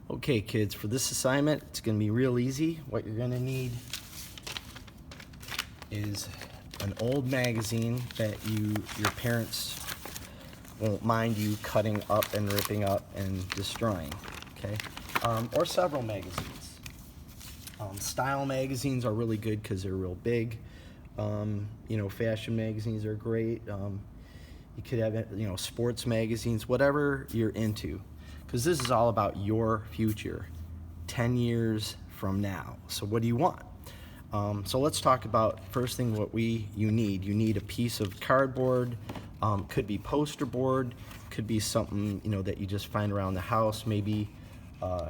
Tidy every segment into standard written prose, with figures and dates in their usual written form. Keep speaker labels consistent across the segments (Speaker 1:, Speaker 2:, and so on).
Speaker 1: Okay kids, for this assignment, it's gonna be real easy. What you're gonna need is an old magazine that your parents won't mind you cutting up and ripping up and destroying, okay? Or several magazines. Style magazines are really good because they're real big. You know, fashion magazines are great. You could have, you know, sports magazines, whatever you're into, because this is all about your future 10 years from now. So what do you want? So let's talk about first thing what you need. You need a piece of cardboard, could be poster board, could be something, you know, that you just find around the house, maybe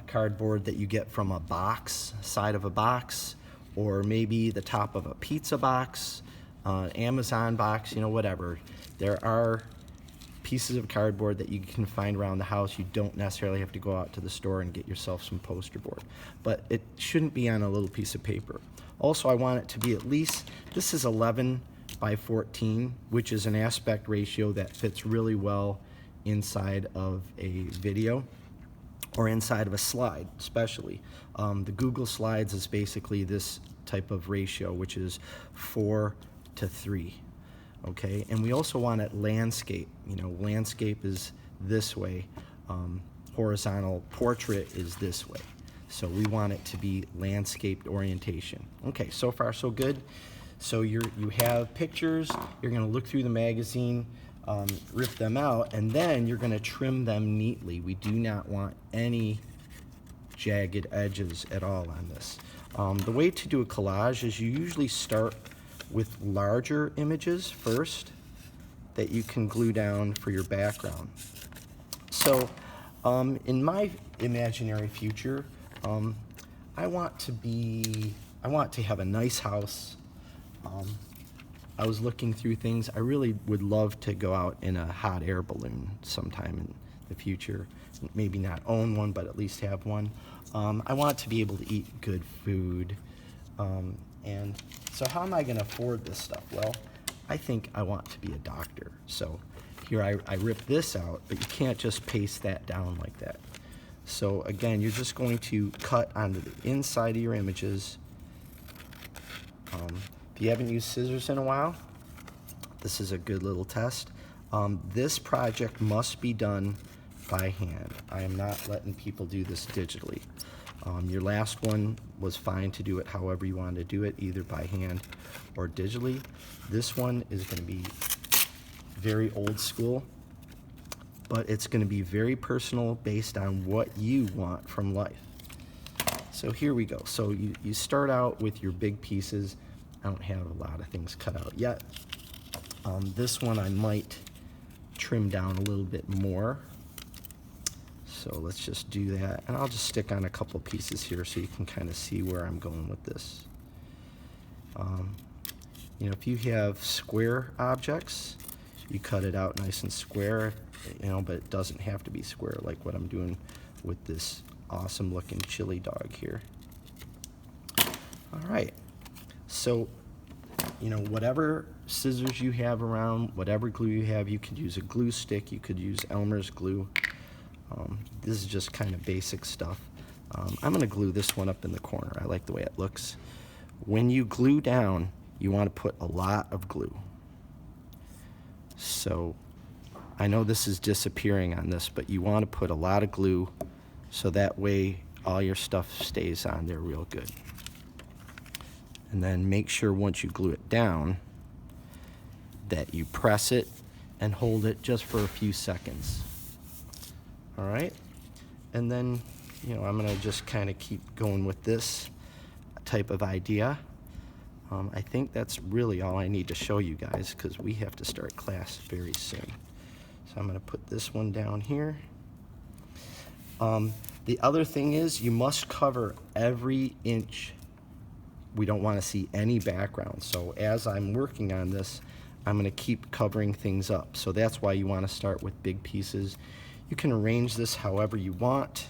Speaker 1: cardboard that you get from a box, side of a box, or maybe the top of a pizza box, Amazon box, you know, whatever. There are pieces of cardboard that you can find around the house. You don't necessarily have to go out to the store and get yourself some poster board, but it shouldn't be on a little piece of paper. Also, I want it to be at least, this is 11 by 14, which is an aspect ratio that fits really well inside of a video or inside of a slide, especially. The Google Slides is basically this type of ratio, which is 4:3. Okay, and we also want it landscape. You know, landscape is this way, horizontal portrait is this way. So we want it to be landscaped orientation. Okay, so far so good. So you have pictures, you're gonna look through the magazine, rip them out, and then you're gonna trim them neatly. We do not want any jagged edges at all on this. The way to do a collage is you usually start with larger images first that you can glue down for your background. So in my imaginary future, I want to have a nice house. I was looking through things. I really would love to go out in a hot air balloon sometime in the future. Maybe not own one, but at least have one. I want to be able to eat good food. And so how am I going to afford this stuff? Well, I think I want to be a doctor. So here I rip this out, but you can't just paste that down like that. So again, you're just going to cut onto the inside of your images. If you haven't used scissors in a while, this is a good little test. This project must be done by hand. I am not letting people do this digitally. Your last one was fine to do it however you wanted to do it, either by hand or digitally. This one is going to be very old school, but it's going to be very personal based on what you want from life. So here we go. So you start out with your big pieces. I don't have a lot of things cut out yet. This one I might trim down a little bit more. So let's just do that, and I'll just stick on a couple pieces here so you can kind of see where I'm going with this. You know, if you have square objects, you cut it out nice and square, you know, but it doesn't have to be square like what I'm doing with this awesome looking chili dog here. All right, so, you know, whatever scissors you have around, whatever glue you have, you could use a glue stick, you could use Elmer's glue. This is just kind of basic stuff. I'm going to glue this one up in the corner. I like the way it looks. When you glue down, you want to put a lot of glue. So I know this is disappearing on this, but you want to put a lot of glue so that way all your stuff stays on there real good. And then make sure once you glue it down that you press it and hold it just for a few seconds. All right, and then, you know, I'm gonna just kind of keep going with this type of idea. I think that's really all I need to show you guys because we have to start class very soon. So I'm gonna put this one down here. The other thing is you must cover every inch. We don't want to see any background. So as I'm working on this, I'm gonna keep covering things up. So that's why you want to start with big pieces. You can arrange this however you want.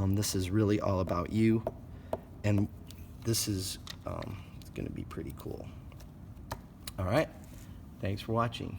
Speaker 1: This is really all about you, and this is going to be pretty cool. All right, thanks for watching.